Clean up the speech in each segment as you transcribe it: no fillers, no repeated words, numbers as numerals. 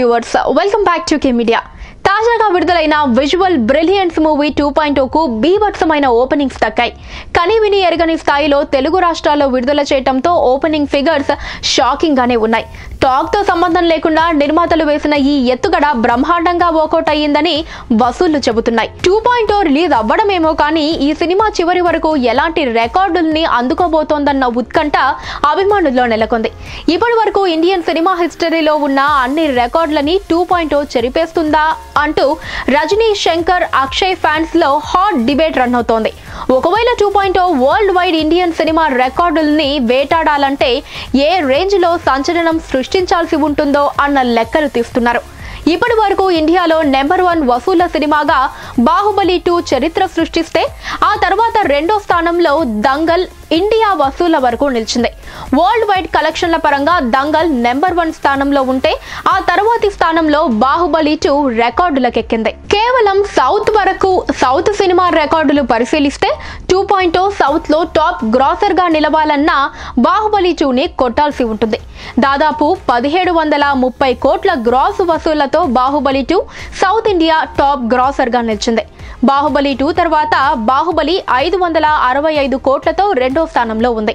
Viewers, welcome back to K media. తాజాగా విడుదలైన visual brilliance movie 2.0కు బీభత్సమైన ఓపెనింగ్స్ దక్కాయి. కనీవిని ఎరగని స్థాయిలో తెలుగు రాష్ట్రాల్లో విడుదల చేయడంతో ఓపెనింగ్ ఫిగర్స్ షాకింగ్ గానే ఉన్నాయి. టాక్ తో సంబంధం లేకుండా నిర్మాతలు వేసిన ఈ ఎత్తుగడ బ్రహ్మాండంగా వర్కౌట్ అయ్యిందని వసూళ్లు చెబుతున్నాయి. 2.0 రిలీజ్ అవ్వడమేమో కానీ ఈ సినిమా చివరి వరకు ఎలాంటి రికార్డుల్ని అందుకోబోతోందన్న ఉత్కంఠ అభిమానుల్లో నెలకొంది. ఇప్పటి వరకు ఇండియన్ సినిమా హిస్టరీలో ఉన్న అన్ని రికార్డులని 2.0 చెరిపేస్తుందా అంటూ రజనీ, శంకర్, అక్షయ్ ఫ్యాన్స్ లో హాట్ డిబేట్ రన్ అవుతోంది. ఒకవేళ 2.0 వరల్డ్ వైడ్ ఇండియన్ సినిమా రికార్డుల్ని వేటాడాలంటే ఏ రేంజ్ లో సంచలనం సృష్టించాల్సి ఉంటుందో అన్న లెక్కలు తీస్తున్నారు. ఇప్పటి వరకు ఇండియాలో నెంబర్ 1 వసూళ్ల సినిమాగా బాహుబలి 2 చరిత్ర సృష్టిస్తే ఆ తర్వాత రెండో స్థానంలో దంగల్ ఇండియా వసూళ్ల వరకు నిలిచింది. వరల్డ్ వైడ్ కలెక్షన్ల పరంగా దంగల్ నెంబర్ 1 స్థానంలో ఉంటే ఆ తర్వాతి స్థానంలో బాహుబలి 2 రికార్డులకెక్కింది. కేవలం సౌత్ సినిమా రికార్డులు పరిశీలిస్తే 2.0 సౌత్ లో టాప్ గ్రాసర్ గా నిలవాలన్నా బాహుబలి 2ని కొట్టాల్సి ఉంటుంది. దాదాపు 1730 కోట్ల గ్రాస్ వసూళ్లతో Baahubali 2 south India top grosser గా నిలిచింది. బాహుబలి 2 తర్వాత బాహుబలి 565 కోట్లతో రెండో స్థానంలో ఉంది.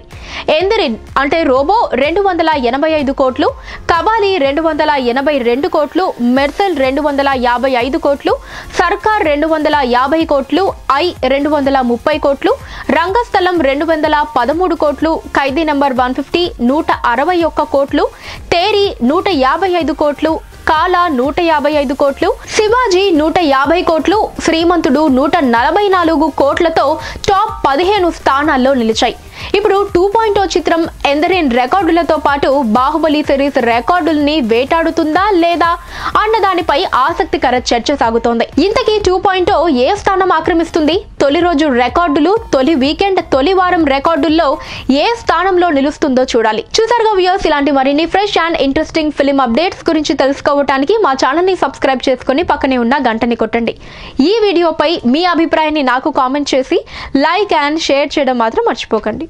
ఎందరిన్ అంటే రోబో 285 కోట్లు, కబాలి 282 కోట్లు, మెర్సెల్ 255 కోట్లు, సర్కార్ 250 కోట్లు, ఐ 230 కోట్లు, రంగస్థలం 213 కోట్లు, ఖైదీ నంబర్ 150 161 కోట్లు, తేరి 155 కోట్లు, కాలా 155 కోట్లు, శివాజీ 150 కోట్లు, శ్రీమంతుడు 144 కోట్లతో టాప్ 15 స్థానాల్లో నిలిచాయి. ఇప్పుడు 2.0 చిత్రం ఎందరిన్ రికార్డులతో పాటు బాహుబలి సిరీస్ రికార్డుల్ని వేటాడుతుందా లేదా అన్న దానిపై ఆసక్తికర చర్చ సాగుతోంది. ఇంతకీ 2.0 ఏ స్థానం ఆక్రమిస్తుంది? తొలి రోజు రికార్డులు, తొలి వీకెండ్, తొలి వారం రికార్డుల్లో ఏ స్థానంలో నిలుస్తుందో చూడాలి. చూసారుగా వ్యూయర్స్, ఇలాంటి మరిన్ని fresh and interesting film updates గురించి తెలుసుకోవడానికి మా ఛానల్ ని సబ్స్క్రైబ్ చేసుకుని పక్కనే ఉన్న గంటని కొట్టండి. ఈ వీడియోపై మీ అభిప్రాయాన్ని నాకు కామెంట్ చేసి లైక్ అండ్ షేర్ చేయడం మాత్రం మర్చిపోకండి.